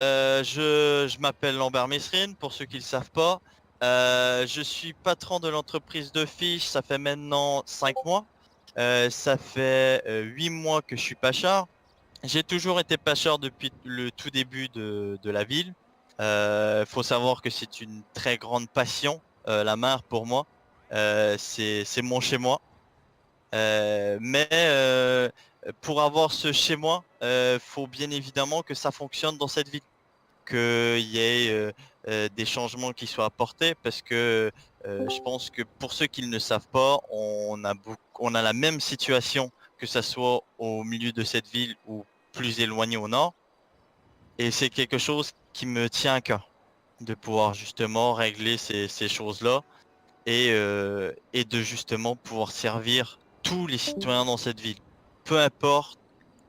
Je m'appelle Lambert Mesrine, pour ceux qui ne le savent pas. Je suis patron de l'entreprise de fiches, ça fait maintenant 5 mois. Ça fait 8 mois que je suis pêcheur. J'ai toujours été pêcheur depuis le tout début de la ville. Faut savoir que c'est une très grande passion, la mer pour moi. C'est mon chez moi. Mais pour avoir ce chez moi, faut bien évidemment que ça fonctionne dans cette ville, qu'il y ait des changements qui soient apportés parce que je pense que pour ceux qui ne savent pas, on a la même situation que ça soit au milieu de cette ville ou plus éloigné au nord. Et c'est quelque chose qui me tient à cœur de pouvoir justement régler ces choses-là et de justement pouvoir servir tous les citoyens dans cette ville. Peu importe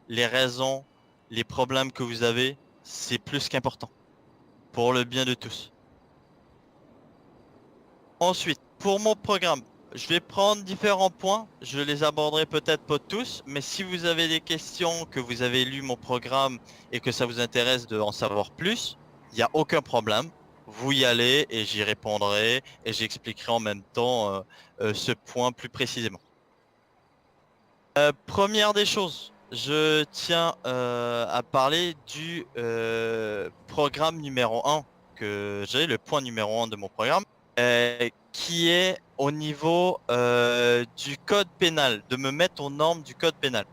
les raisons, les problèmes que vous avez, c'est plus qu'important pour le bien de tous. Ensuite, pour mon programme, je vais prendre différents points. Je les aborderai peut-être pas tous, mais si vous avez des questions, que vous avez lu mon programme et que ça vous intéresse de en savoir plus, il n'y a aucun problème. Vous y allez et j'y répondrai et j'expliquerai en même temps ce point plus précisément. Première des choses, je tiens à parler du programme numéro un que j'ai, le point numéro un de mon programme, qui est au niveau du code pénal, de me mettre aux normes du code pénal.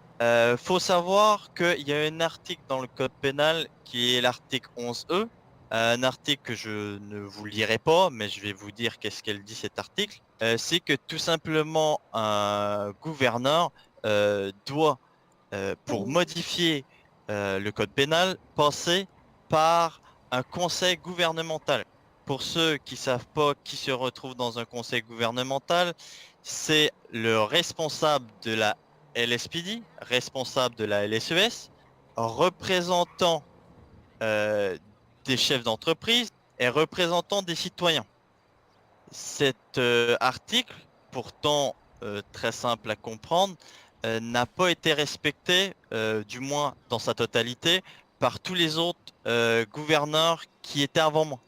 Faut savoir qu'il y a un article dans le code pénal qui est l'article 11E, un article que je ne vous lirai pas, mais je vais vous dire qu'est-ce qu'elle dit cet article. C'est que tout simplement un gouverneur doit, pour modifier le code pénal, passer par un conseil gouvernemental. Pour ceux qui savent pas qui se retrouve dans un conseil gouvernemental, c'est le responsable de la LSPD, responsable de la LSES, représentant euh, des chefs d'entreprise et représentant des citoyens. Cet article, pourtant très simple à comprendre, n'a pas été respecté, du moins dans sa totalité, par tous les autres gouverneurs qui étaient avant moi.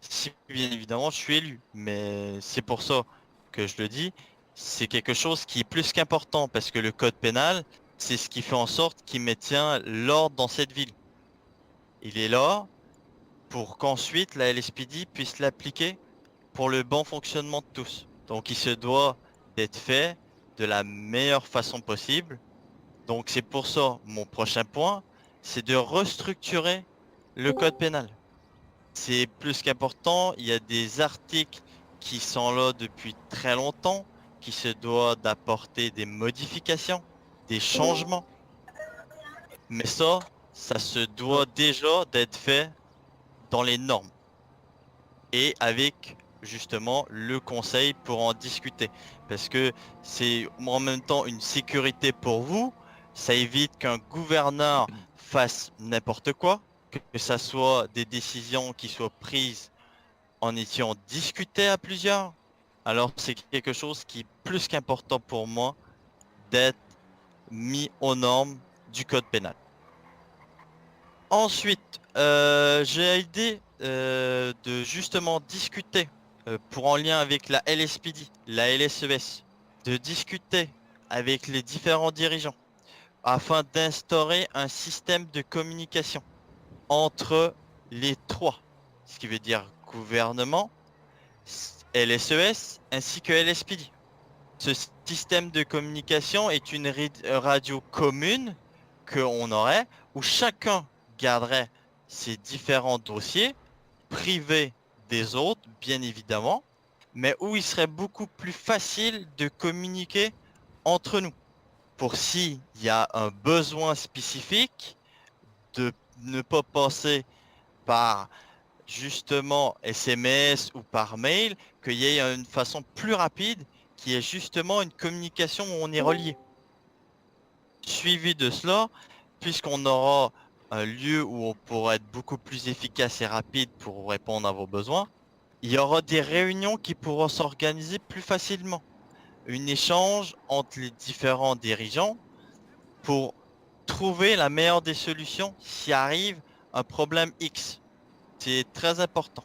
Si bien évidemment je suis élu, mais c'est pour ça que je le dis, c'est quelque chose qui est plus qu'important parce que le code pénal, c'est ce qui fait en sorte qu'il maintient l'ordre dans cette ville. Il est là pour qu'ensuite la LSPD puisse l'appliquer pour le bon fonctionnement de tous. Donc il se doit d'être fait de la meilleure façon possible. Donc c'est pour ça mon prochain point, c'est de restructurer le code pénal. C'est plus qu'important, il y a des articles qui sont là depuis très longtemps, qui se doivent d'apporter des modifications, des changements. Mais ça se doit déjà d'être fait dans les normes et avec justement le conseil pour en discuter. Parce que c'est en même temps une sécurité pour vous, ça évite qu'un gouverneur fasse n'importe quoi, que ça soit des décisions qui soient prises en étant discutées à plusieurs. Alors c'est quelque chose qui est plus qu'important pour moi d'être mis aux normes du code pénal. Ensuite, j'ai l'idée de justement discuter pour en lien avec la LSPD, la LSES, de discuter avec les différents dirigeants afin d'instaurer un système de communication entre les trois, ce qui veut dire gouvernement, LSES ainsi que LSPD. Ce système de communication est une radio commune qu'on aurait où chacun garderait ses différents dossiers privés des autres, bien évidemment, mais où il serait beaucoup plus facile de communiquer entre nous pour s'il y a un besoin spécifique de ne pas passer par justement SMS ou par mail, qu'il y ait une façon plus rapide qui est justement une communication où on est relié. Suivi de cela, puisqu'on aura un lieu où on pourra être beaucoup plus efficace et rapide pour répondre à vos besoins, il y aura des réunions qui pourront s'organiser plus facilement. Un échange entre les différents dirigeants pour trouver la meilleure des solutions s'il arrive un problème X. C'est très important.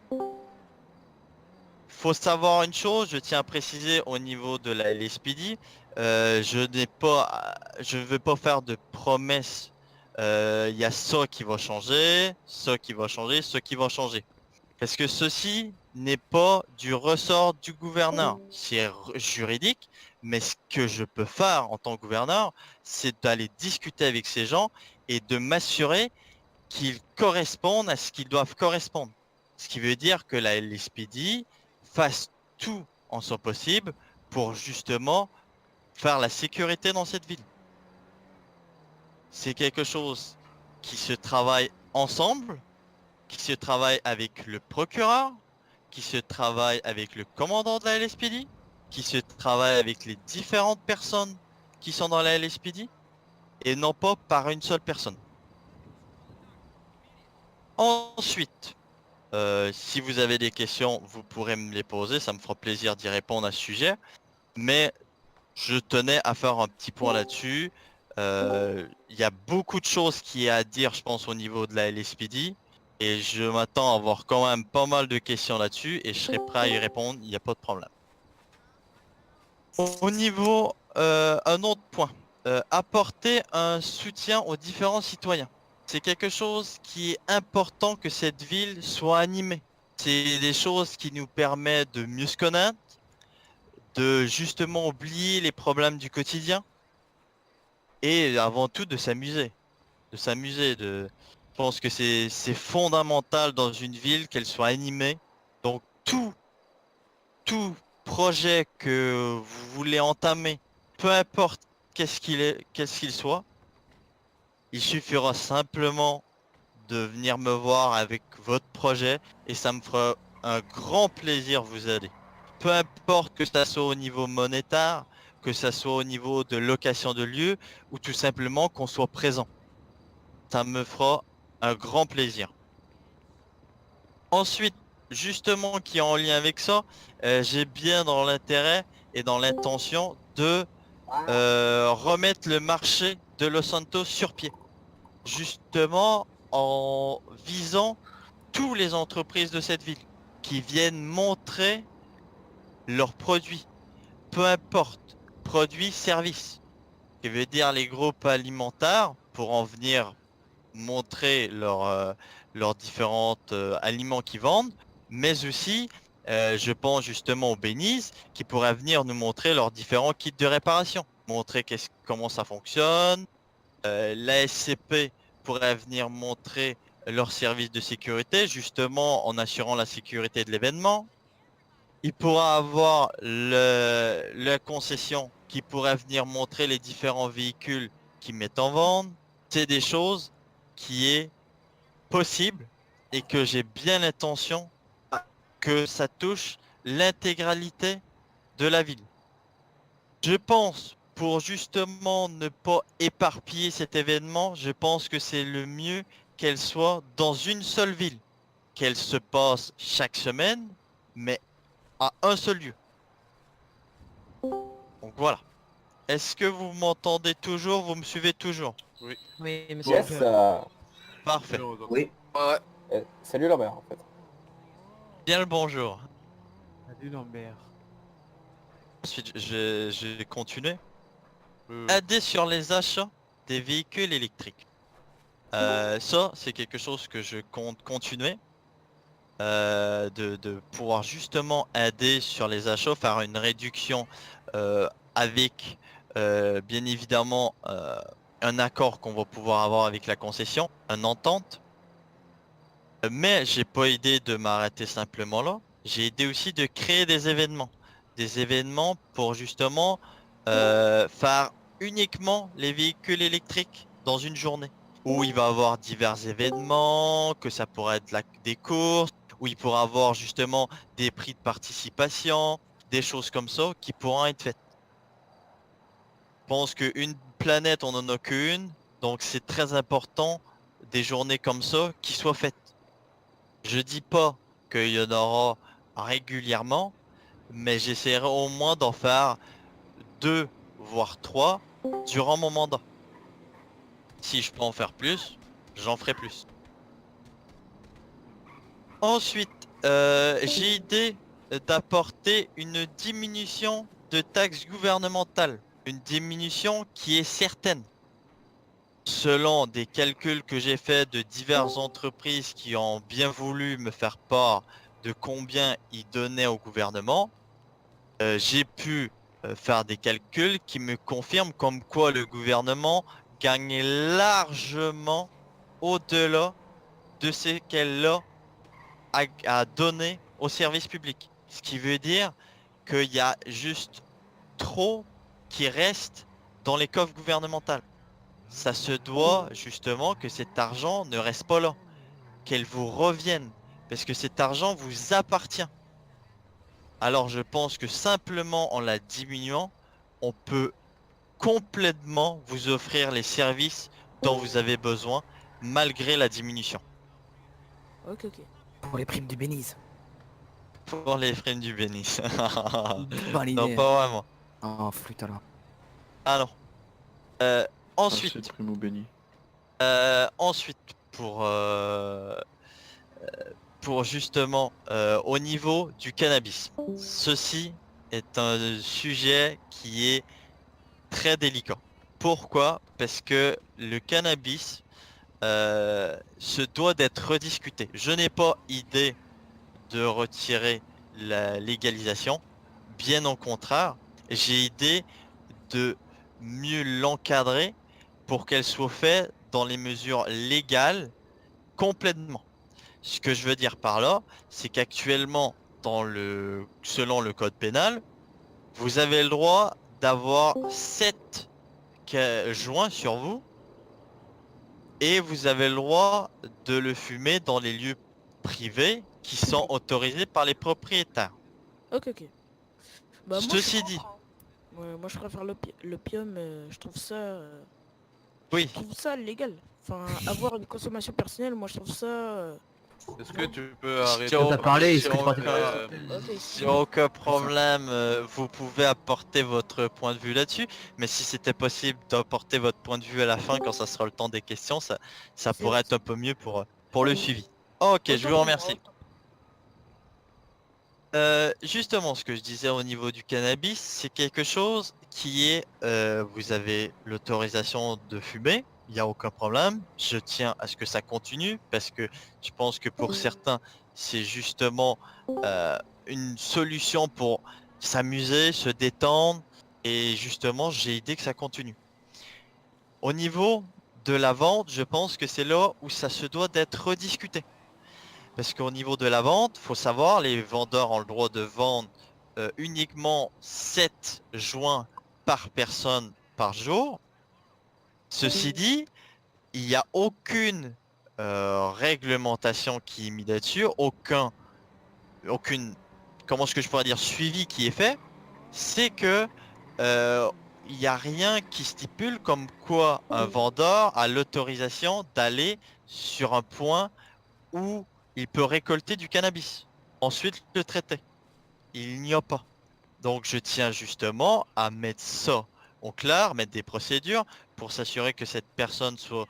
Faut savoir une chose, je tiens à préciser au niveau de la LSPD, je ne veux pas faire de promesses. Il y a ça qui va changer, ça qui va changer, ça qui va changer. Parce que ceci n'est pas du ressort du gouverneur. C'est juridique, mais ce que je peux faire en tant que gouverneur, c'est d'aller discuter avec ces gens et de m'assurer qu'ils correspondent à ce qu'ils doivent correspondre. Ce qui veut dire que la LSPD fasse tout en son possible pour justement faire la sécurité dans cette ville. C'est quelque chose qui se travaille ensemble, qui se travaille avec le procureur, qui se travaille avec le commandant de la LSPD, qui se travaille avec les différentes personnes qui sont dans la LSPD, et non pas par une seule personne. Ensuite, si vous avez des questions, vous pourrez me les poser, ça me fera plaisir d'y répondre à ce sujet. Mais je tenais à faire un petit point là-dessus. Il y a beaucoup de choses qui est à dire, je pense, au niveau de la LSPD. Et je m'attends à avoir quand même pas mal de questions là-dessus et je serai prêt à y répondre, il n'y a pas de problème. Au niveau, un autre point, apporter un soutien aux différents citoyens. C'est quelque chose qui est important que cette ville soit animée. C'est des choses qui nous permettent de mieux se connaître, de justement oublier les problèmes du quotidien et avant tout de s'amuser. Je pense que c'est fondamental dans une ville qu'elle soit animée. Donc tout projet que vous voulez entamer, peu importe qu'est-ce qu'il soit, il suffira simplement de venir me voir avec votre projet et ça me fera un grand plaisir de vous aider. Peu importe que ça soit au niveau monétaire, que ça soit au niveau de location de lieu ou tout simplement qu'on soit présent. Ça me fera un grand plaisir. Ensuite, justement, qui est en lien avec ça, j'ai bien dans l'intérêt et dans l'intention de remettre le marché de Los Santos sur pied. Justement, en visant toutes les entreprises de cette ville qui viennent montrer leurs produits, peu importe, produits, services. Ce qui veut dire les groupes alimentaires pour en venir montrer leurs différents aliments qu'ils vendent, mais aussi, je pense justement aux Béniz qui pourraient venir nous montrer leurs différents kits de réparation, montrer comment ça fonctionne. La SCP pourrait venir montrer leur service de sécurité, justement en assurant la sécurité de l'événement. Il pourra avoir la concession qui pourrait venir montrer les différents véhicules qu'ils mettent en vente. C'est des choses qui est possible et que j'ai bien l'intention que ça touche l'intégralité de la ville. Je pense, pour justement ne pas éparpiller cet événement, je pense que c'est le mieux qu'elle soit dans une seule ville, qu'elle se passe chaque semaine, mais à un seul lieu. Donc voilà. Est-ce que vous m'entendez toujours? Vous me suivez toujours? Oui. Oui, monsieur. Yes. Parfait. Oui. Ouais. Salut Lambert en fait. Bien le bonjour. Salut Lambert. Ensuite, je vais continuer. Oui. Aider sur les achats des véhicules électriques. Ça, c'est quelque chose que je compte continuer. De pouvoir justement aider sur les achats, faire une réduction avec bien évidemment un accord qu'on va pouvoir avoir avec la concession, une entente. Mais j'ai pas aidé de m'arrêter simplement là. J'ai aidé aussi de créer des événements. Des événements pour justement faire uniquement les véhicules électriques dans une journée. Où il va y avoir divers événements, que ça pourrait être des courses, où il pourra avoir justement des prix de participation, des choses comme ça qui pourront être faites. Je pense qu'une planète, on n'en a qu'une, donc c'est très important des journées comme ça qui soient faites. Je dis pas qu'il y en aura régulièrement, mais j'essaierai au moins d'en faire 2 voire 3 durant mon mandat. Si je peux en faire plus, j'en ferai plus. Ensuite, j'ai idée d'apporter une diminution de taxes gouvernementales. Une diminution qui est certaine. Selon des calculs que j'ai faits de diverses entreprises qui ont bien voulu me faire part de combien ils donnaient au gouvernement, j'ai pu faire des calculs qui me confirment comme quoi le gouvernement gagne largement au-delà de ce qu'elle a à donner au service public. Ce qui veut dire qu'il y a juste trop qui reste dans les coffres gouvernementaux. Ça se doit justement que cet argent ne reste pas là, qu'elle vous revienne, parce que cet argent vous appartient. Alors je pense que simplement en la diminuant, on peut complètement vous offrir les services dont vous avez besoin, malgré la diminution. Ok, ok. Pour les primes du Béniz. Pour les primes du bénis. Dans Non, l'idée. pas vraiment. En flûte alors. Ah non. Euh, ensuite, C'est primo béni. ensuite, pour justement au niveau du cannabis. Ceci est un sujet qui est très délicat. Pourquoi? Parce que le cannabis se doit d'être rediscuté. Je n'ai pas idée de retirer la légalisation. Bien au contraire, j'ai idée de mieux l'encadrer pour qu'elle soit faite dans les mesures légales complètement. Ce que je veux dire par là, c'est qu'actuellement, selon le code pénal, vous avez le droit d'avoir 7 joints sur vous et vous avez le droit de le fumer dans les lieux privés qui sont autorisés par les propriétaires. Ok, ok. Bah, Ceci dit, ouais, moi, je préfère l'opium. Je trouve ça... oui, je trouve ça légal. Enfin, avoir une consommation personnelle, moi, je trouve ça... Est-ce que tu peux arrêter on t'a parlé, est-ce si que tu on- partais Ok, Sur aucun problème, vous pouvez apporter votre point de vue là-dessus, mais si c'était possible d'apporter votre point de vue à la fin quand ça sera le temps des questions, ça C'est pourrait être un peu mieux pour le suivi. Ok, je autant vous pour remercie. moi, Justement, ce que je disais au niveau du cannabis, c'est quelque chose qui est, vous avez l'autorisation de fumer, il n'y a aucun problème. Je tiens à ce que ça continue parce que je pense que pour certains, c'est justement une solution pour s'amuser, se détendre et justement, j'ai idée que ça continue. Au niveau de la vente, je pense que c'est là où ça se doit d'être rediscuté. Parce qu'au niveau de la vente, faut savoir, les vendeurs ont le droit de vendre uniquement 7 joints par personne par jour. Ceci dit, il n'y a aucune réglementation qui est mise là-dessus, aucune, comment est-ce que je pourrais dire, suivi qui est fait. C'est que il n'y a rien qui stipule comme quoi un vendeur a l'autorisation d'aller sur un point où il peut récolter du cannabis. Ensuite, le traiter. Il n'y a pas. Donc, je tiens justement à mettre ça au clair, mettre des procédures pour s'assurer que cette personne soit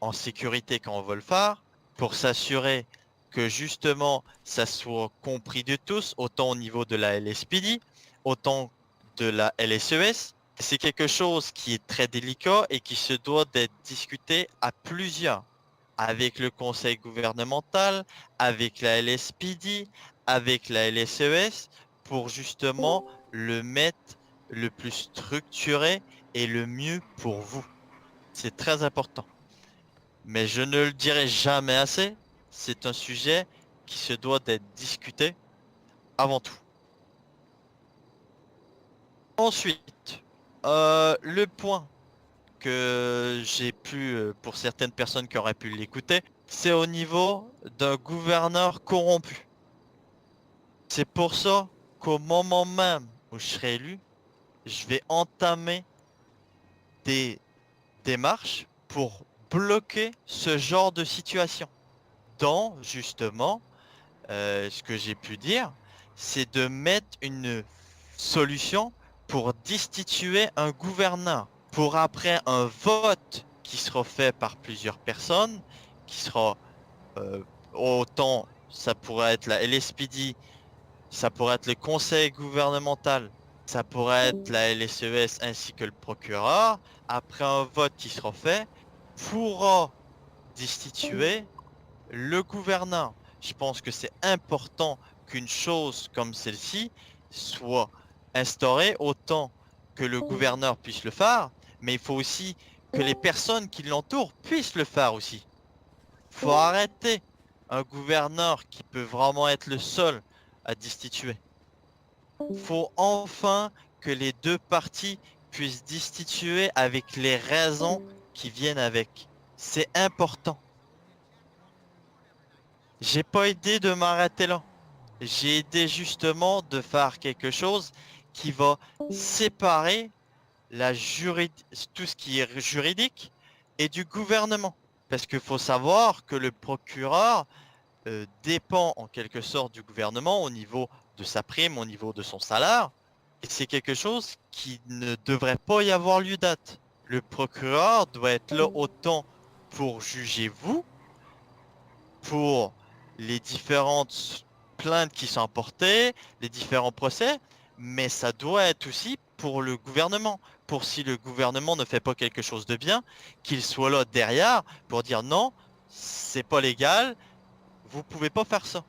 en sécurité quand on veut le faire, pour s'assurer que justement ça soit compris de tous, autant au niveau de la LSPD, autant de la LSES. C'est quelque chose qui est très délicat et qui se doit d'être discuté à plusieurs avec le conseil gouvernemental, avec la LSPD, avec la LSES, pour justement le mettre le plus structuré et le mieux pour vous. C'est très important. Mais je ne le dirai jamais assez, c'est un sujet qui se doit d'être discuté avant tout. Ensuite, le point que j'ai pu, pour certaines personnes qui auraient pu l'écouter, c'est au niveau d'un gouverneur corrompu. C'est pour ça qu'au moment même où je serai élu, je vais entamer des démarches pour bloquer ce genre de situation. Dont, justement, ce que j'ai pu dire, c'est de mettre une solution pour destituer un gouverneur. Pour après un vote qui sera fait par plusieurs personnes, qui sera autant ça pourrait être la LSPD, ça pourrait être le conseil gouvernemental, ça pourrait être la LSES ainsi que le procureur, après un vote qui sera fait, pourra destituer le gouverneur. Je pense que c'est important qu'une chose comme celle-ci soit instaurée autant que le gouverneur puisse le faire, mais il faut aussi que les personnes qui l'entourent puissent le faire aussi. Faut arrêter un gouverneur qui peut vraiment être le seul à destituer. Faut enfin que les deux parties puissent destituer avec les raisons qui viennent avec. C'est important. J'ai pas aidé de m'arrêter là. J'ai aidé justement de faire quelque chose qui va séparer tout ce qui est juridique et du gouvernement. Parce qu'il faut savoir que le procureur dépend en quelque sorte du gouvernement au niveau de sa prime, au niveau de son salaire. Et c'est quelque chose qui ne devrait pas y avoir lieu d'être. Le procureur doit être là autant pour juger vous, pour les différentes plaintes qui sont portées, les différents procès, mais ça doit être aussi pour le gouvernement, pour si le gouvernement ne fait pas quelque chose de bien, qu'il soit là derrière pour dire non, c'est pas légal, vous pouvez pas faire ça.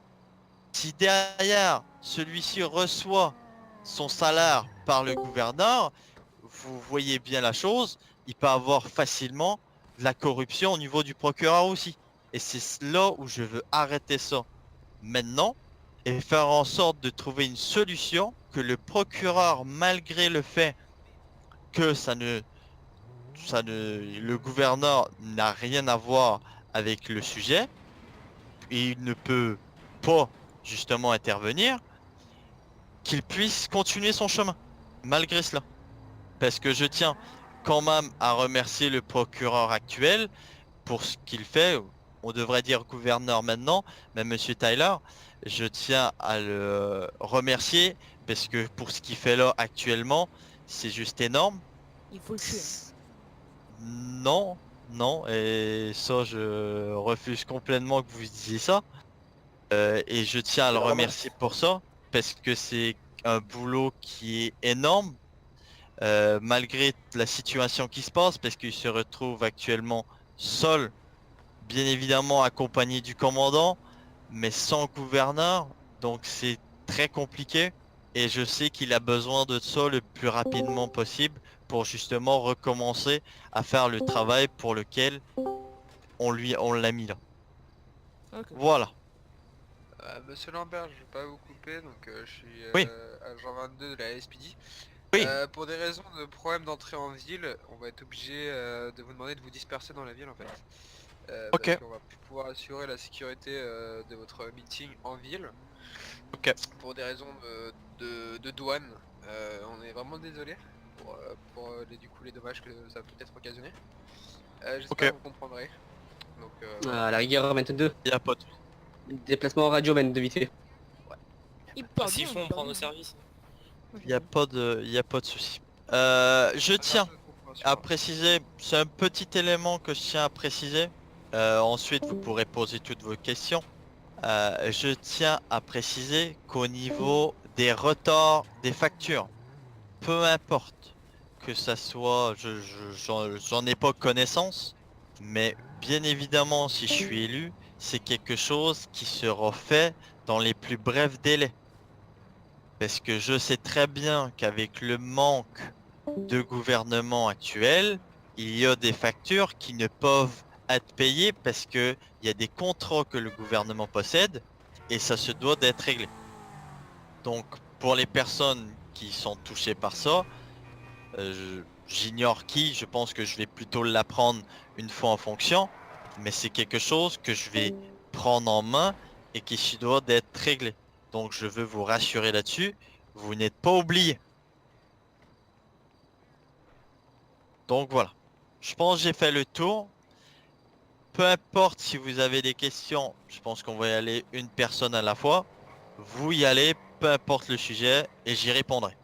Si derrière celui-ci reçoit son salaire par le gouverneur, vous voyez bien la chose, il peut avoir facilement de la corruption au niveau du procureur aussi. Et c'est là où je veux arrêter ça maintenant et faire en sorte de trouver une solution que le procureur, malgré le fait que le gouverneur n'a rien à voir avec le sujet, et il ne peut pas justement intervenir, qu'il puisse continuer son chemin, malgré cela. Parce que je tiens quand même à remercier le procureur actuel pour ce qu'il fait. On devrait dire gouverneur maintenant, mais Monsieur Tyler, je tiens à le remercier parce que pour ce qu'il fait là actuellement, c'est juste énorme. Il faut le tuer. Non, non, et ça, je refuse complètement que vous disiez ça. Et je tiens à le remercier pour ça parce que c'est un boulot qui est énorme. Malgré la situation qui se passe, parce qu'il se retrouve actuellement seul, bien évidemment accompagné du commandant, mais sans gouverneur, donc c'est très compliqué. Et je sais qu'il a besoin de ça le plus rapidement possible pour justement recommencer à faire le travail pour lequel on l'a mis là. Ok. Voilà. Monsieur Lambert, je vais pas vous couper, donc je suis Oui. agent 22 de la SPD. Oui. Pour des raisons de problème d'entrée en ville, on va être obligé de vous demander de vous disperser dans la ville en fait. Ok. Parce qu'on va plus pouvoir assurer la sécurité de votre meeting en ville. Ok. Pour des raisons de douane. On est vraiment désolé pour du coup les dommages que ça peut être occasionné. J'espère Ok. que vous comprendrez. Donc À la rigueur 22. Il y a pas de... Déplacement radio 22 vite fait. Il part S'ils bien, font, il on part prend nos bien. services. Moi, Il y a j'aime pas de... Il y a pas de souci. Je tiens à préciser, c'est un petit élément que je tiens à préciser. Ensuite, vous pourrez poser toutes vos questions. Je tiens à préciser qu'au niveau des retards des factures, peu importe que ça soit, j'en ai pas connaissance, mais bien évidemment, si je suis élu, c'est quelque chose qui sera fait dans les plus brefs délais. Parce que je sais très bien qu'avec le manque de gouvernement actuel, il y a des factures qui ne peuvent être payées parce que il y a des contrats que le gouvernement possède et ça se doit d'être réglé. Donc pour les personnes qui sont touchées par ça, j'ignore qui, je pense que je vais plutôt l'apprendre une fois en fonction, mais c'est quelque chose que je vais prendre en main et qui se doit d'être réglé. Donc je veux vous rassurer là-dessus, vous n'êtes pas oubliés. Donc voilà. Je pense que j'ai fait le tour. Peu importe si vous avez des questions, je pense qu'on va y aller une personne à la fois. Vous y allez, peu importe le sujet, et j'y répondrai.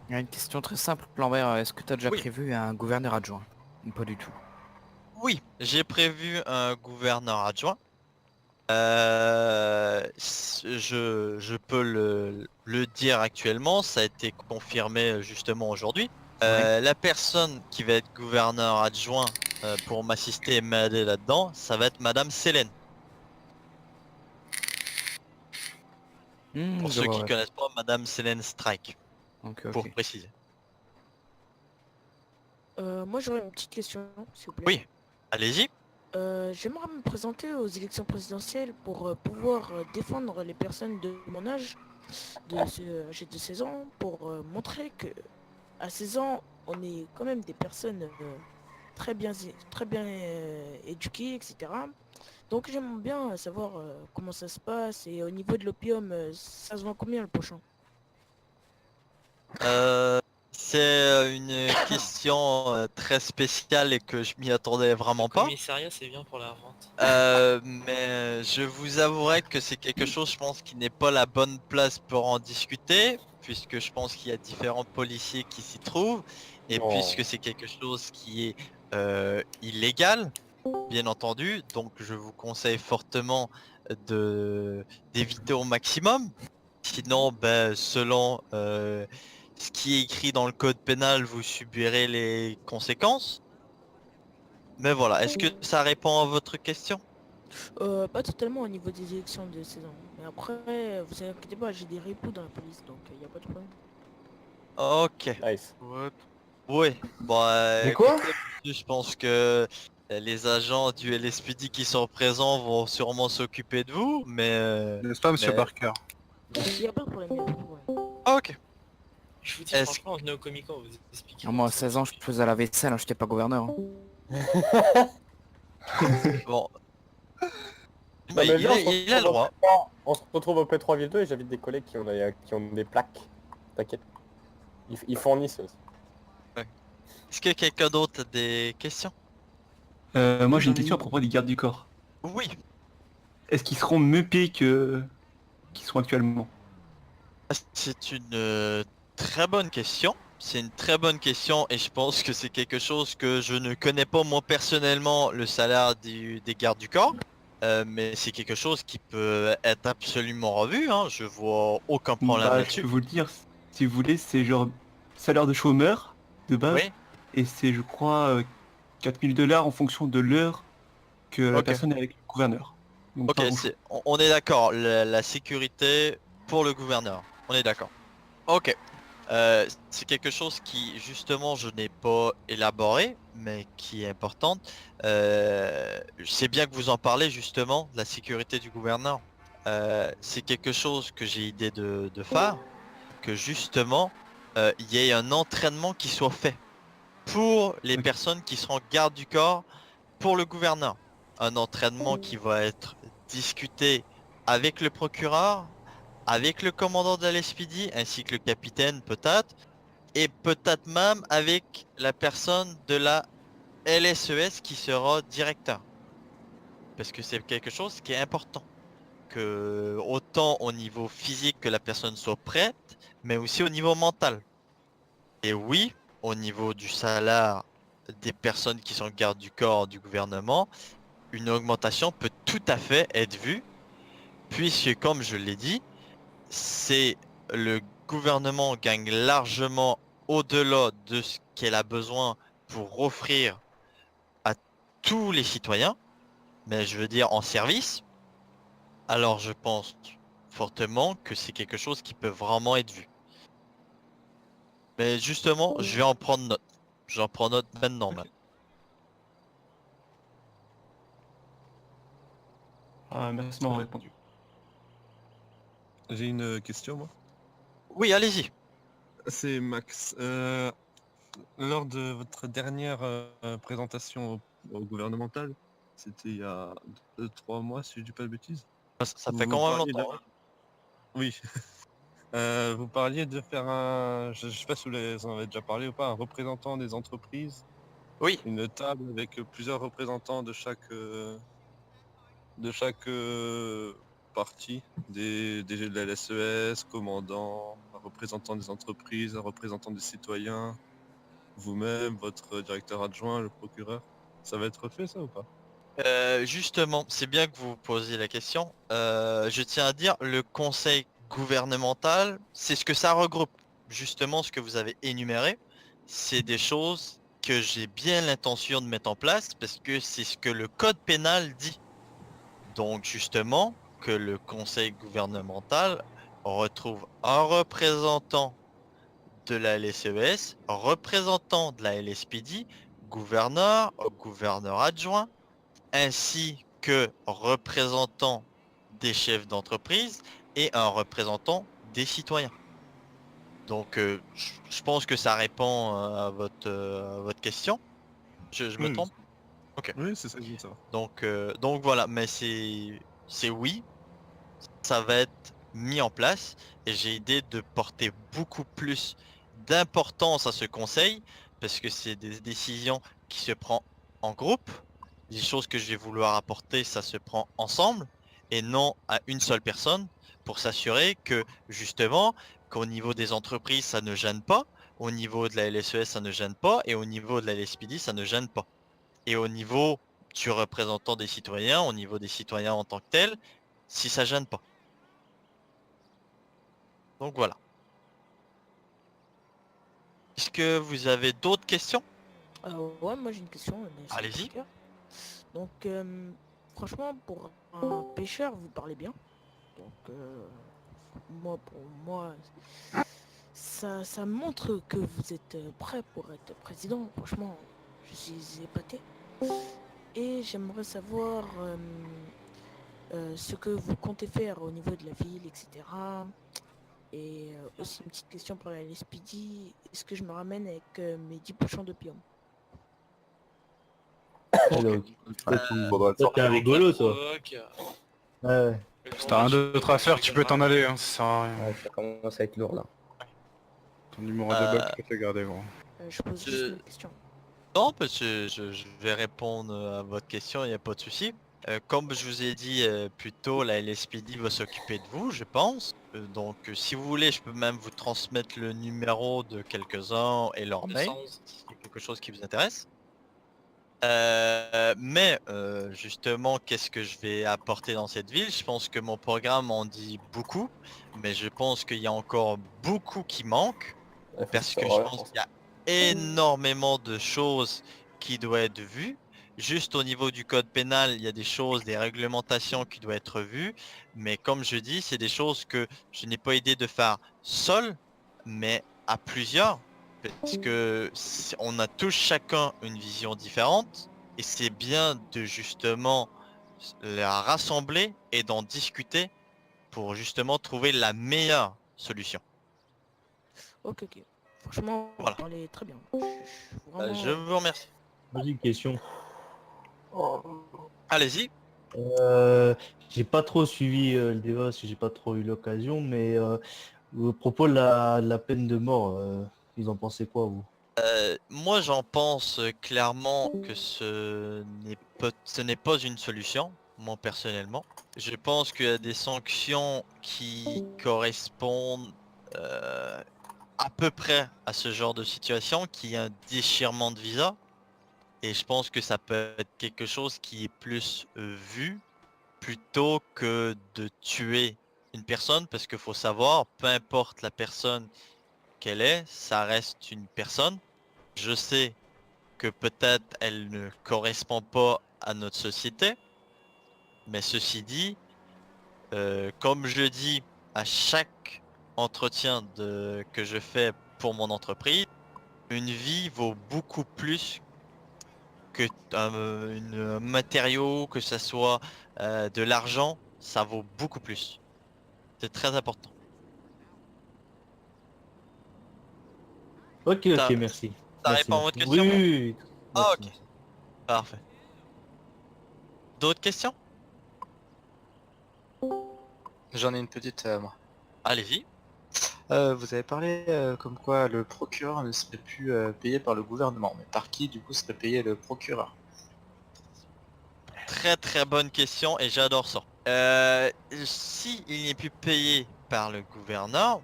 Il y a une question très simple, Lambert. Est-ce que tu as déjà Oui. prévu un gouverneur adjoint? Ou pas du tout? Oui, j'ai prévu un gouverneur adjoint. Je peux le dire actuellement, ça a été confirmé justement aujourd'hui. La personne qui va être gouverneur adjoint pour m'assister et m'aider là-dedans, ça va être Madame Célène. Pour Je ceux vois, qui ouais. connaissent pas, Madame Célène Strike, Ok, pour ok. préciser. Moi j'aurais une petite question, s'il vous plaît. Oui, allez-y. J'aimerais me présenter aux élections présidentielles pour pouvoir défendre les personnes de mon âge, j'ai de 16 ans, pour montrer que à 16 ans, on est quand même des personnes très bien éduquées, etc. Donc j'aimerais bien savoir comment ça se passe et au niveau de l'opium, ça se vend combien le pochon? Euh, c'est une question très spéciale et que je m'y attendais Le vraiment pas. commissariat, c'est bien pour la vente. Mais je vous avouerai que c'est quelque chose, je pense, qui n'est pas la bonne place pour en discuter, puisque je pense qu'il y a différents policiers qui s'y trouvent, et Non. puisque c'est quelque chose qui est illégal, bien entendu, donc je vous conseille fortement de d'éviter au maximum. Sinon, ben, selon ce qui est écrit dans le code pénal, vous subirez les conséquences. Mais voilà, est-ce que ça répond à votre question? Pas totalement au niveau des élections de 16 ans. Mais après, vous inquiétez pas, j'ai des ripoux dans la police, donc il n'y a pas de problème. Ok. Nice. What? Oui, bon, Mais quoi? écoutez, monsieur, je pense que les agents du LSPD qui sont présents vont sûrement s'occuper de vous, N'est-ce pas, monsieur mais- Parker? Il n'y a pas de problème, il n'y a pas de problème. Ok. Je vous dis Est-ce franchement, venez au Comic Con, vous expliquez. Ah, moi, à 16 ans, je faisais la vaisselle, hein, j'étais pas gouverneur. Hein. bon, Non mais mais il viens, a, il a le droit. on se retrouve au P3 Ville 2 et j'invite des collègues qui ont des plaques. T'inquiète. Ils fournissent aussi. Est-ce que quelqu'un d'autre a des questions? Moi j'ai une question à propos des gardes du corps. Oui. Est-ce qu'ils seront mieux payés que qu'ils sont actuellement? C'est une très bonne question. C'est une très bonne question et je pense que c'est quelque chose que je ne connais pas moi personnellement le salaire des gardes du corps. Mais c'est quelque chose qui peut être absolument revu, hein. Je vois aucun problème Bah je là-dessus. peux vous le dire, si vous voulez, c'est genre salaire de chômeur de base Oui, et c'est je crois 4000 $ en fonction de l'heure que la ok. personne est avec le gouverneur. Donc Ok, pas grand-chose. on est d'accord. La sécurité pour le gouverneur. On est d'accord. Ok. C'est quelque chose qui justement je n'ai pas élaboré, mais qui est importante. C'est bien que vous en parlez justement, de la sécurité du gouverneur. C'est quelque chose que j'ai idée de faire, que justement il y ait un entraînement qui soit fait pour les Ok. personnes qui seront garde du corps pour le gouverneur. Un entraînement qui va être discuté avec le procureur, avec le commandant de l'SPD ainsi que le capitaine peut-être, et peut-être même avec la personne de la LSES qui sera directeur. Parce que c'est quelque chose qui est important. Que autant au niveau physique que la personne soit prête, mais aussi au niveau mental. Et oui, au niveau du salaire des personnes qui sont garde du corps du gouvernement, une augmentation peut tout à fait être vue, puisque comme je l'ai dit, c'est le gouvernement gagne largement au-delà de ce qu'elle a besoin pour offrir à tous les citoyens, mais je veux dire en service. Alors je pense fortement que c'est quelque chose qui peut vraiment être vu. Mais justement, je vais en prendre note. J'en prends note maintenant même. Ah, merci de m'avoir répondu. J'ai une question, moi. Oui, allez-y. C'est Max. Lors de votre dernière présentation au gouvernemental, c'était il y a 2-3 mois, si je dis pas de bêtises. Ça fait Vous quand même parliez de- longtemps, hein. Oui. Vous parliez de faire un... Je sais pas si vous en avez déjà parlé ou pas, un représentant des entreprises, Oui, une table avec plusieurs représentants de chaque partie, des de la LSES, commandant, un représentant des entreprises, un représentant des citoyens, vous-même, votre directeur adjoint, le procureur. Ça va être fait ça ou pas? Justement, c'est bien que vous posiez la question. Je tiens à dire, le conseil gouvernemental, c'est ce que ça regroupe. Justement, ce que vous avez énuméré, c'est des choses que j'ai bien l'intention de mettre en place parce que c'est ce que le code pénal dit. Donc justement, que le conseil gouvernemental retrouve un représentant de la LSES, représentant de la LSPD, gouverneur adjoint, ainsi que représentant des chefs d'entreprise et un représentant des citoyens. Donc je pense que ça répond à votre question. Je me Oui. trompe? Ok. Oui, c'est ça que je veux savoir. Donc voilà, mais c'est oui, ça va être mis en place et j'ai idée de porter beaucoup plus d'importance à ce conseil parce que c'est des décisions qui se prend en groupe. Les choses que je vais vouloir apporter, ça se prend ensemble et non à une seule personne pour s'assurer que justement qu'au niveau des entreprises ça ne gêne pas, au niveau de la LSES ça ne gêne pas et au niveau de la LSPD ça ne gêne pas. Et au niveau du représentant des citoyens, au niveau des citoyens en tant que tels, si ça gêne pas. Donc voilà. Est-ce que vous avez d'autres questions? Ouais, moi j'ai une question. mais c'est Allez-y. pour Pierre. Donc, franchement, pour un pêcheur, vous parlez bien. Donc, moi, pour moi, ça montre que vous êtes prêt pour être président. Franchement, je suis épaté. Et j'aimerais savoir ce que vous comptez faire au niveau de la ville, etc. Et aussi une petite question pour la LSPD. Est-ce que je me ramène avec mes 10 pochons d'opium? Toi, t'es un rigolo, toi. Ouais, Si t'as rien d'autre à faire, tu peux t'en aller, hein, ça sert à rien. Ouais, ça commence à être lourd là. Ton numéro de bac, tu peux te le garder, gros. Je pose juste une question. Non, parce que je vais répondre à votre question, il n'y a pas de souci. Comme je vous ai dit plus tôt, la LSPD va s'occuper de vous, je pense. Donc si vous voulez, je peux même vous transmettre le numéro de quelques-uns et leur mail, 211. si c'est quelque chose qui vous intéresse. Mais justement, qu'est-ce que je vais apporter dans cette ville? Je pense que mon programme en dit beaucoup, mais je pense qu'il y a encore beaucoup qui manquent, parce que je pense qu'il y a énormément de choses qui doivent être vues. Juste au niveau du code pénal, il y a des choses, des réglementations qui doivent être vues, mais comme je dis, c'est des choses que je n'ai pas idée de faire seul, mais à plusieurs. Parce que on a tous chacun une vision différente et c'est bien de justement la rassembler et d'en discuter pour justement trouver la meilleure solution. Ok. Franchement, vous Voilà. parlez très bien. Je suis vraiment... Je vous remercie. vas-y, une question. Allez-y. J'ai pas trop suivi le débat parce que j'ai pas trop eu l'occasion, mais au propos de la peine de mort, vous en pensez quoi, vous? Moi j'en pense clairement que ce n'est pas une solution, moi personnellement. Je pense qu'il y a des sanctions qui correspondent à peu près à ce genre de situation, qui est un déchirement de visa. Et je pense que ça peut être quelque chose qui est plus vu plutôt que de tuer une personne, parce qu'il faut savoir, peu importe la personne qu'elle est, ça reste une personne. Je sais que peut-être elle ne correspond pas à notre société, mais ceci dit, comme je dis à chaque entretien que je fais pour mon entreprise, une vie vaut beaucoup plus que un matériau, que ce soit de l'argent, ça vaut beaucoup plus. C'est très important. Ok, Ça- merci. Ça Merci, répond à merci. votre question? Oui. Ah, Merci, ok. merci. Parfait. D'autres questions? J'en ai une petite, moi. Allez-y. Vous avez parlé comme quoi le procureur ne serait plus payé par le gouvernement. Mais par qui, du coup, serait payé le procureur? Très très bonne question et j'adore ça. Si il n'est plus payé par le gouverneur,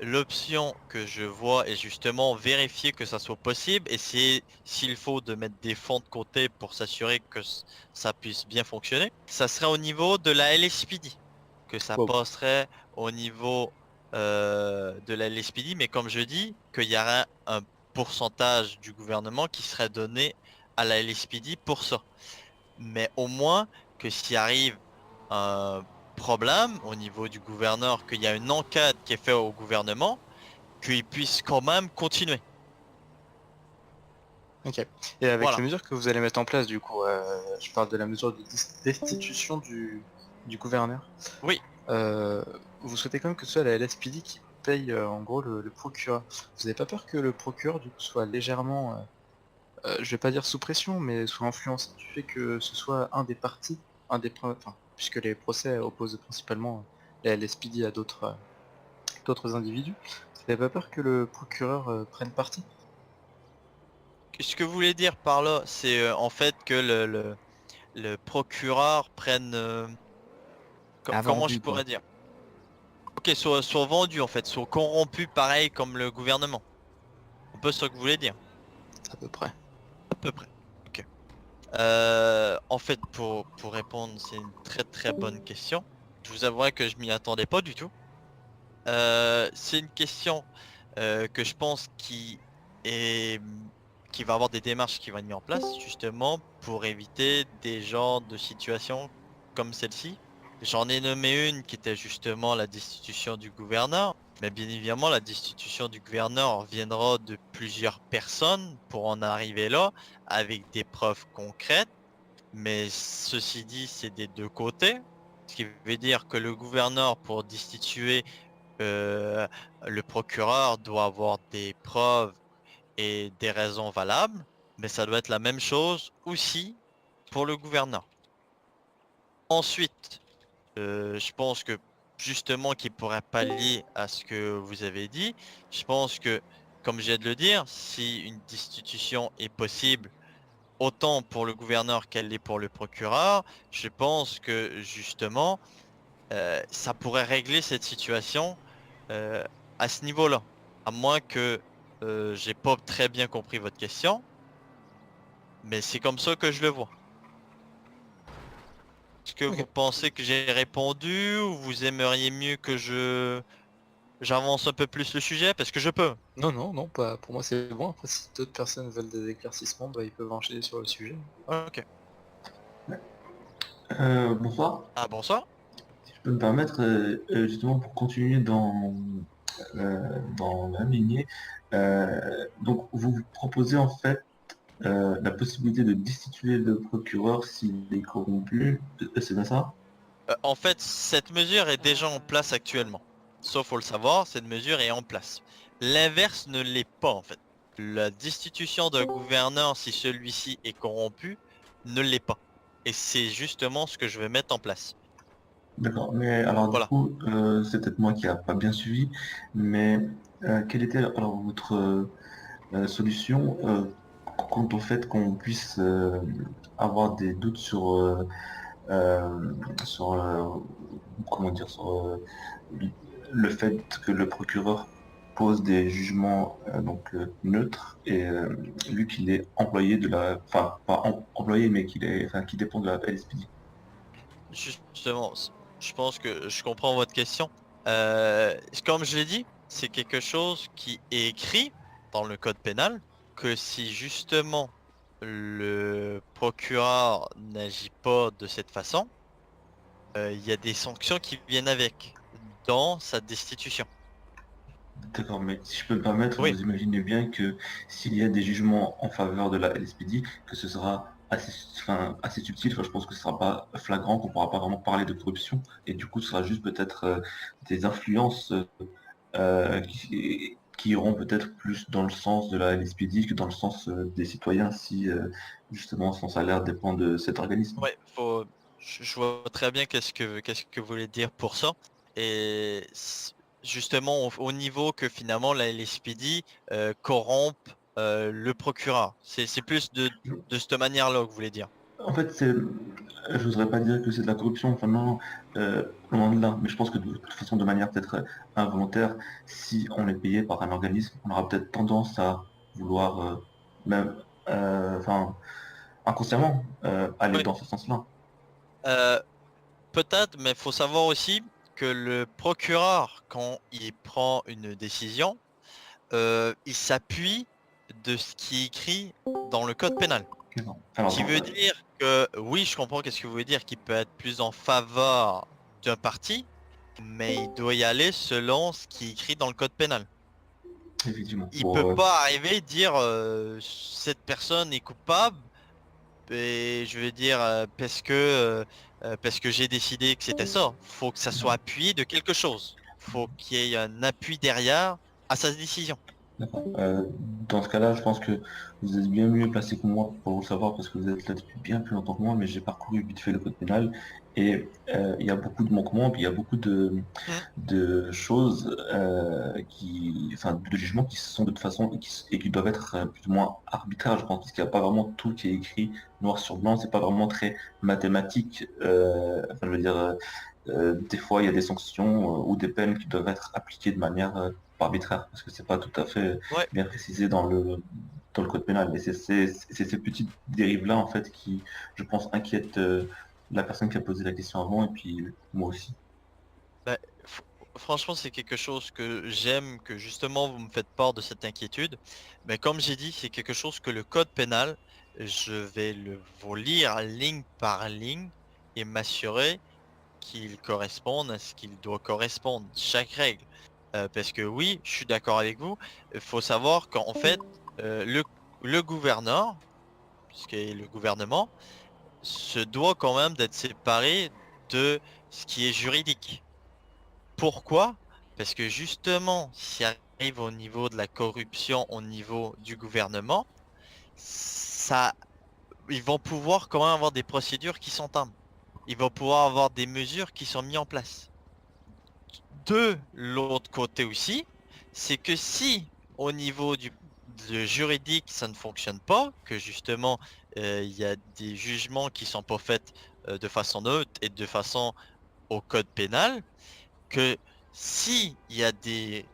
l'option que je vois est justement vérifier que ça soit possible, essayer s'il faut de mettre des fonds de côté pour s'assurer que ça puisse bien fonctionner. Ça serait au niveau de la LSPD, que ça Wow. passerait au niveau de la LSPD, mais comme je dis, qu'il y aurait un pourcentage du gouvernement qui serait donné à la LSPD pour ça. Mais au moins que s'il arrive un problème au niveau du gouverneur, qu'il y a une enquête qui est faite au gouvernement, qu'il puisse quand même continuer. Ok. Et avec Voilà. les mesures que vous allez mettre en place, du coup, je parle de la mesure de destitution du gouverneur. Oui. Vous souhaitez quand même que ce soit la LSPD qui paye en gros le procureur. Vous n'avez pas peur que le procureur du coup soit légèrement, je vais pas dire sous pression, mais sous influence du fait que ce soit un des partis, enfin, puisque les procès opposent principalement la LSPD à d'autres individus. Vous n'avez pas peur que le procureur prenne parti? Ce que vous voulez dire par là, c'est en fait que le procureur prenne... comment je pourrais dire? Ok, soit vendu en fait, soit corrompu pareil comme le gouvernement. Un peu ce que vous voulez dire. À peu près. À peu près. Ok. En fait, pour répondre, c'est une très bonne question. Je vous avouerai que je m'y attendais pas du tout. C'est une question que je pense qui va avoir des démarches qui vont être mises en place justement pour éviter des genres de situations comme celle-ci. J'en ai nommé une qui était justement la destitution du gouverneur. Mais bien évidemment, la destitution du gouverneur viendra de plusieurs personnes pour en arriver là, avec des preuves concrètes. Mais ceci dit, c'est des deux côtés. Ce qui veut dire que le gouverneur, pour destituer le procureur, doit avoir des preuves et des raisons valables. Mais ça doit être la même chose aussi pour le gouverneur. Ensuite, je pense que justement qu'il pourrait pallier à ce que vous avez dit, je pense que, comme je viens de le dire, si une destitution est possible, autant pour le gouverneur qu'elle l'est pour le procureur, je pense que justement, ça pourrait régler cette situation à ce niveau-là. À moins que j'ai pas très bien compris votre question, mais c'est comme ça que je le vois. Est-ce que vous pensez que j'ai répondu ou vous aimeriez mieux que j'avance un peu plus le sujet? Parce que je peux. Non, pas pour moi c'est bon. Après, si d'autres personnes veulent des éclaircissements, bah, ils peuvent enchaîner sur le sujet. Ok. Bonsoir. Ah, bonsoir. Si je peux me permettre, justement pour continuer dans la lignée, donc vous proposez en fait la possibilité de destituer le procureur s'il est corrompu, c'est bien ça? En fait, cette mesure est déjà en place actuellement. Sauf faut le savoir, cette mesure est en place. L'inverse ne l'est pas en fait. La destitution d'un gouverneur, si celui-ci est corrompu, ne l'est pas. Et c'est justement ce que je vais mettre en place. D'accord, mais alors Voilà. du coup, c'est peut-être moi qui a pas bien suivi, mais quelle était alors votre solution quant au fait qu'on puisse avoir des doutes sur comment dire, sur le fait que le procureur pose des jugements neutres et vu qu'il est employé de la, enfin pas employé mais qu'il dépend de la LSPD. Justement, je pense que je comprends votre question. Comme je l'ai dit, c'est quelque chose qui est écrit dans le code pénal, que si justement le procureur n'agit pas de cette façon, il y a des sanctions qui viennent avec, dans sa destitution. D'accord, mais si je peux me permettre, Oui. vous imaginez bien que s'il y a des jugements en faveur de la LSPD, que ce sera assez subtil, je pense que ce sera pas flagrant, qu'on pourra pas vraiment parler de corruption, et du coup ce sera juste peut-être des influences qui iront peut-être plus dans le sens de la LSPD que dans le sens des citoyens si justement son salaire dépend de cet organisme. Ouais, je vois très bien qu'est-ce que vous voulez dire pour ça. Et justement au niveau que finalement la LSPD corrompt le procureur. C'est plus de cette manière-là que vous voulez dire. En fait, c'est je voudrais pas dire que c'est de la corruption, enfin non, loin de là, mais je pense que de toute façon, de manière peut-être involontaire, si on est payé par un organisme, on aura peut-être tendance à vouloir, même, enfin, inconsciemment, aller Oui. dans ce sens-là. Peut-être, mais il faut savoir aussi que le procureur, quand il prend une décision, il s'appuie de ce qui est écrit dans le code pénal. Alors, Qui veut dire que, oui, je comprends qu'est-ce que vous voulez dire, qu'il peut être plus en faveur d'un parti, mais il doit y aller selon ce qui est écrit dans le code pénal. effectivement, Il pour, peut pas arriver et dire cette personne est coupable et je veux dire parce que j'ai décidé que c'était ça. Faut que ça soit appuyé de quelque chose. Faut qu'il y ait un appui derrière à sa décision. d'accord. Dans ce cas-là, je pense que vous êtes bien mieux placé que moi pour le savoir parce que vous êtes là depuis bien plus longtemps que moi, mais j'ai parcouru vite fait le code pénal et il y a beaucoup de manquements, puis il y a beaucoup de choses enfin, de jugements qui sont de toute façon et qui doivent être plus ou moins arbitraires, je pense, parce qu'il n'y a pas vraiment tout qui est écrit noir sur blanc, c'est pas vraiment très mathématique. Enfin, je veux dire, des fois, il y a des sanctions ou des peines qui doivent être appliquées de manière arbitraire, parce que c'est pas tout à fait Ouais. bien précisé dans le code pénal. Et c'est ces petites dérives-là, en fait, qui, je pense, inquiètent la personne qui a posé la question avant, et puis moi aussi. Bah, franchement, c'est quelque chose que j'aime, que justement vous me faites part de cette inquiétude. Mais comme j'ai dit, c'est quelque chose que le code pénal, je vais vous lire ligne par ligne et m'assurer qu'il corresponde à ce qu'il doit correspondre, chaque règle. Parce que oui, je suis d'accord avec vous, il faut savoir qu'en fait, le gouverneur, puisque le gouvernement, se doit quand même d'être séparé de ce qui est juridique. Pourquoi? Parce que justement, si arrive au niveau de la corruption au niveau du gouvernement, ça, ils vont pouvoir quand même avoir des procédures qui s'entament. Ils vont pouvoir avoir des mesures qui sont mises en place. De l'autre côté aussi, c'est que si au niveau du juridique ça ne fonctionne pas, que justement il y a des jugements qui sont pas faits de façon neutre et de façon au code pénal, que si il y a des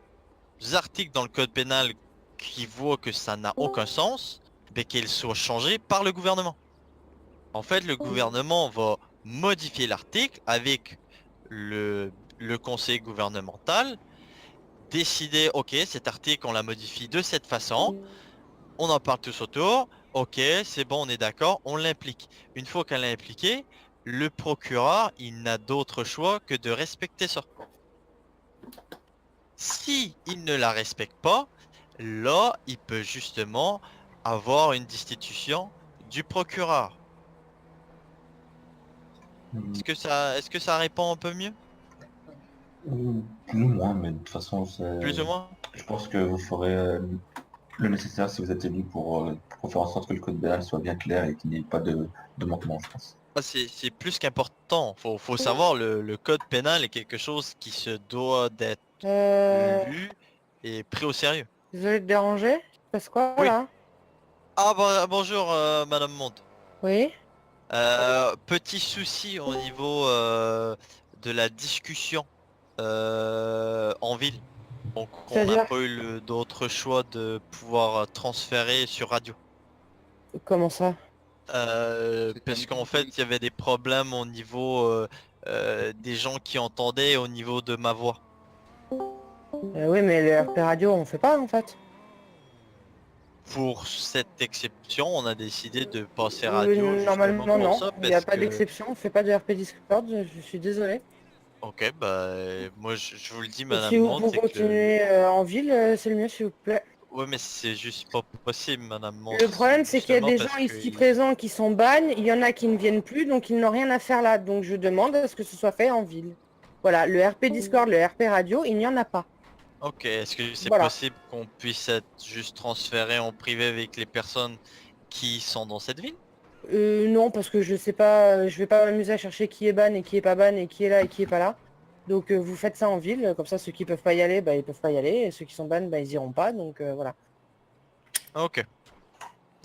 articles dans le code pénal qui voient que ça n'a aucun sens, ben qu'ils soient changés par le gouvernement. En fait, le gouvernement va modifier l'article avec le conseil gouvernemental, décider, ok, cet article, on la modifie de cette façon, on en parle tous autour, ok, c'est bon, on est d'accord, on l'implique. Une fois qu'elle l'a impliqué, le procureur, il n'a d'autre choix que de respecter ça. Si il ne la respecte pas, là, il peut justement avoir une destitution du procureur. Est-ce que ça répond un peu mieux? Plus ou moins, mais de toute façon, Plus ou moins? je pense que vous ferez le nécessaire si vous êtes élu pour faire en sorte que le code pénal soit bien clair et qu'il n'y ait pas de manquement, je pense. Ah, c'est plus qu'important. Faut savoir, le code pénal est quelque chose qui se doit d'être lu et pris au sérieux. Désolé de déranger. Il se passe quoi Oui. là? Ah bonjour Madame Monte. Oui. Petit souci au niveau de la discussion en ville. Donc on n'a C'est-à-dire? pas eu d'autre choix de pouvoir transférer sur radio. Comment ça? Parce qu'en fait il y avait des problèmes au niveau des gens qui entendaient au niveau de ma voix. Oui, mais le RP radio, on fait pas en fait. Pour cette exception, on a décidé de passer radio. Normalement justement pour non, ça, il n'y a parce pas que- d'exception, on fait pas de RP Discord, je suis désolé. Ok, bah moi je vous le dis, Et Madame si vous Monte, c'est que continuez en ville, c'est le mieux s'il vous plaît. ouais, mais c'est juste pas possible, Madame Monte. Le problème c'est qu'il y a justement des parce gens que ici présents qui sont ban, il y en a qui ne viennent plus, donc ils n'ont rien à faire là. Donc je demande à ce que ce soit fait en ville. Voilà, le RP Discord, le RP radio, il n'y en a pas. Ok, est-ce que c'est Voilà. possible qu'on puisse être juste transféré en privé avec les personnes qui sont dans cette ville? Non, parce que je sais pas, je vais pas m'amuser à chercher qui est ban et qui est pas ban et qui est là et qui est pas là. Donc vous faites ça en ville, comme ça ceux qui peuvent pas y aller, bah ils peuvent pas y aller, et ceux qui sont ban, bah ils iront pas, donc voilà. Ok.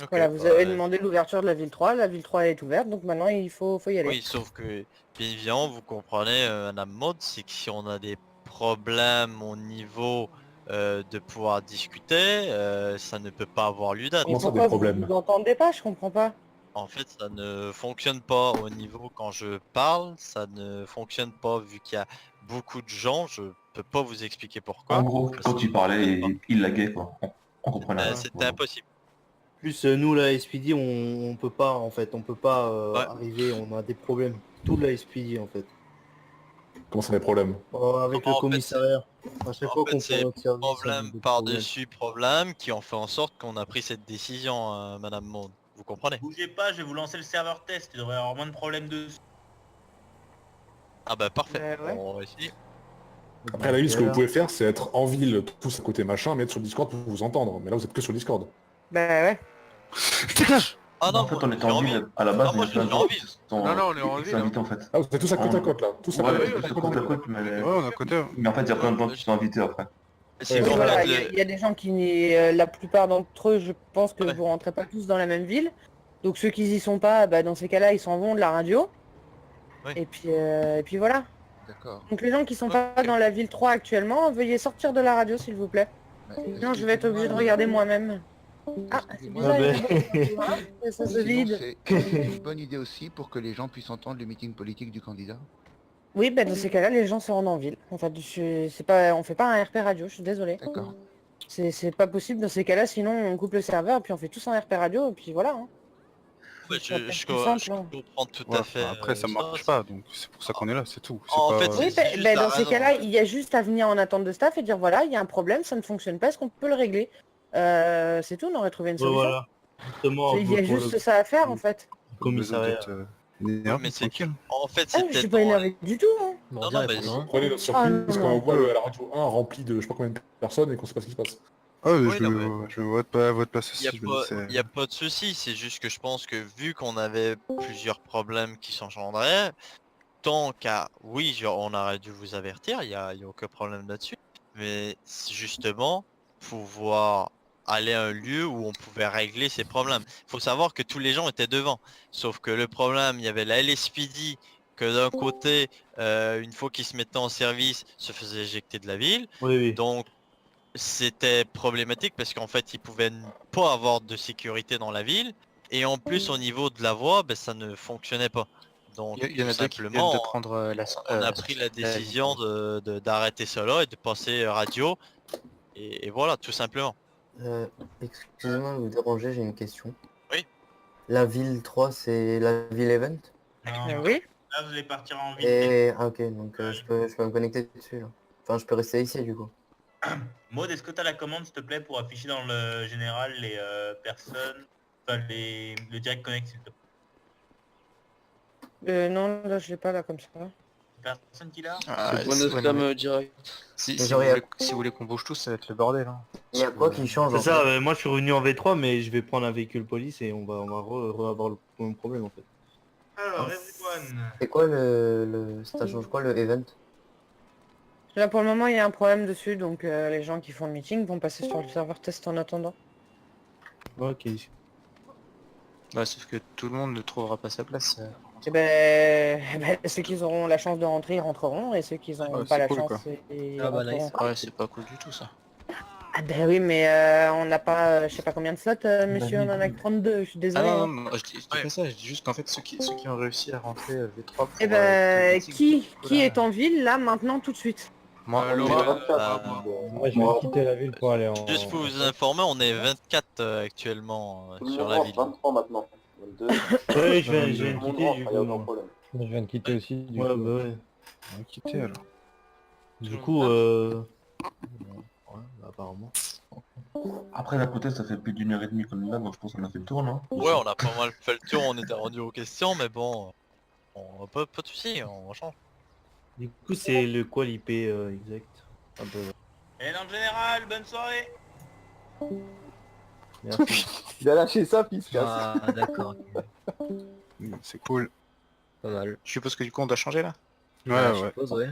Ok, Voilà, vous bah, avez demandé l'ouverture de la ville 3 elle est ouverte, donc maintenant il faut y aller. Oui, sauf que, bien évidemment, vous comprenez, Madame Maud, c'est que si on a des problèmes au niveau de pouvoir discuter, ça ne peut pas avoir lieu d'être. Et pourquoi vous vous entendez pas? Je comprends pas. En fait, ça ne fonctionne pas au niveau quand je parle, ça ne fonctionne pas vu qu'il y a beaucoup de gens, je peux pas vous expliquer pourquoi. En gros, parce quand que tu parlais, il laguait quoi. On comprenait rien. C'était Voilà. impossible. Plus nous la SPD on peut pas en fait, on peut pas arriver, on a des problèmes. Tout la SPD en fait. Comment ça des problèmes? Avec En le fait, commissariat. À chaque fois qu'on c'est prend notre service, on a problème des par-dessus problème qui ont fait en sorte qu'on a pris cette décision, Madame Maud. Vous comprenez? Bougez pas, je vais vous lancer le serveur test, il devrait y avoir moins de problèmes dessus. Ah bah parfait, ouais. on va essayer. Après, à la limite, ce que vous pouvez faire, c'est être en ville, tous à côté machin, mais être sur Discord pour vous entendre. Mais là, vous êtes que sur Discord. Bah ouais. Ah non, En fait, on était en ville à la base, Ah, moi, il y a plein de je gens suis qui se Non, non, on est en qui ville, sont hein. invités en fait. Ah, vous êtes tous à côte à côte là. Tous à Ouais, côte, tous côte à côte, mais... Ouais, on est à côté. Mais en fait, il y a plein de gens qui sont invités après. C'est Oui, qu'en voilà, fait, il y a des gens qui, la plupart d'entre eux, je pense que vous rentrez pas tous dans la même ville. Donc ceux qui y sont pas, bah, dans ces cas-là, ils s'en vont de la radio. Oui. Et puis voilà. D'accord. Donc les gens qui sont pas dans la ville 3 actuellement, veuillez sortir de la radio s'il vous plaît. Sinon je vais être obligé de regarder moi-même. Ah, c'est bizarre, il y a des gens qui ça se vide. C'est une bonne idée aussi pour que les gens puissent entendre le meeting politique du candidat. Oui, bah, dans ces cas-là, les gens se rendent en ville. En fait, c'est pas, on fait pas un RP radio, je suis désolé. D'accord. C'est pas possible dans ces cas-là, sinon on coupe le serveur et puis on fait tous un RP radio et puis voilà. Hein. ouais, Ça va je, être je plus co- simple, je hein. comprends tout Ouais, à fait. après, ça marche pas, donc c'est pour ça qu'on est là, c'est tout. C'est En pas- fait, Oui, c'est juste la dans ces raison. cas-là, il y a juste à venir en attente de staff et dire voilà, il y a un problème, ça ne fonctionne pas, est-ce qu'on peut le régler? C'est tout, on aurait trouvé une solution. Voilà. Justement, Il y a pour juste le ça à faire en fait. commissariat. Mais c'est en fait, Ah, c'est je suis peut-être pas dans- énervé du tout. Hein. Non, non, mais Prenez notre Ah, surprise non, quand non. on voit à la radio 1 rempli de je sais pas combien de personnes et qu'on sait pas ce qui se passe. Ah, Oui, je non, me je me vois pas à votre place aussi. Il je me dis, c'est- y a pas de souci, c'est juste que je pense que vu qu'on avait plusieurs problèmes qui s'engendraient, tant qu'à oui, on aurait dû vous avertir, il y a aucun problème là-dessus, mais c'est justement pouvoir aller à un lieu où on pouvait régler ces problèmes. Faut savoir que tous les gens étaient devant, sauf que le problème, il y avait la LSPD que d'un côté, une fois qu'ils se mettaient en service, se faisait éjecter de la ville. Oui, oui. Donc c'était problématique parce qu'en fait ils pouvaient pas avoir de sécurité dans la ville et en plus au niveau de la voie ben, ça ne fonctionnait pas. Donc Il y en a tout deux qui viennent simplement de prendre la... on a pris la décision d'arrêter cela et de passer radio et voilà tout simplement. Excusez-moi de vous déranger, j'ai une question. Oui. La ville 3, c'est la ville event? Oui. Là, vous allez partir en ville. Ah, ok, donc je peux me connecter dessus là. Enfin, je peux rester ici du coup. Maud, est-ce que tu as la commande, s'il te plaît, pour afficher dans le général les personnes, enfin le direct connect, s'il te plaît. Non, là je l'ai pas là comme ça. Personne qui l'a? Ah, Point de ouais, spam non, mais- direct. Si, Mais si, genre, vous y a- voulez, si vous voulez qu'on bouge tous, ça va être le bordel. Hein. Il y a quoi qui change C'est en ça, fait? moi je suis revenu en V3 mais je vais prendre un véhicule police et on va avoir le même problème en fait. Alors, everyone. C'est quoi ça change quoi le event? Là pour le moment il y a un problème dessus, donc les gens qui font le meeting vont passer sur le serveur test en attendant. Ok. Ouais, sauf que tout le monde ne trouvera pas sa place. Et ben, ceux qui auront la chance de rentrer, ils rentreront, et ceux qui n'auront Ouais, pas c'est la cool, chance, quoi. ils Ah bah, rentreront. nice. Ouais, c'est pas cool du tout ça. Ah ben oui, mais on n'a pas, je sais pas combien de slots, monsieur, on en a que 32, je suis Ah désolé. non, hein. non, je dis pas ça, je dis juste qu'en fait ceux qui ont réussi à rentrer V3 pour... Eh ben, tout le qui est en ville, là, maintenant, tout de suite? Moi, Moi, je vais quitter la ville pour aller en... Juste pour vous informer, on est 24 actuellement sur la ville. 23 maintenant. 22. Ouais, je viens de quitter Tout le monde du rentre, y a coup. aucun moi. problème. Je viens de quitter aussi. Du Ouais, coup. bah ouais. On va quitter alors. Du coup, ouais, bah, apparemment. Après la côté, ça fait plus d'1h30 comme là, donc je pense qu'on a fait le tour, non? Ouais, on a pas mal fait le tour, on était rendu aux questions, mais bon, pas de soucis, on change. Du coup, c'est le quoi l'IP exact? Un peu. Et dans le général, bonne soirée. Merci. Il a lâché ça, puis il se casse. Ah, d'accord. C'est cool. Pas mal. Je suppose que du coup on doit changer là. Ouais, Ah, je ouais. suppose, ouais.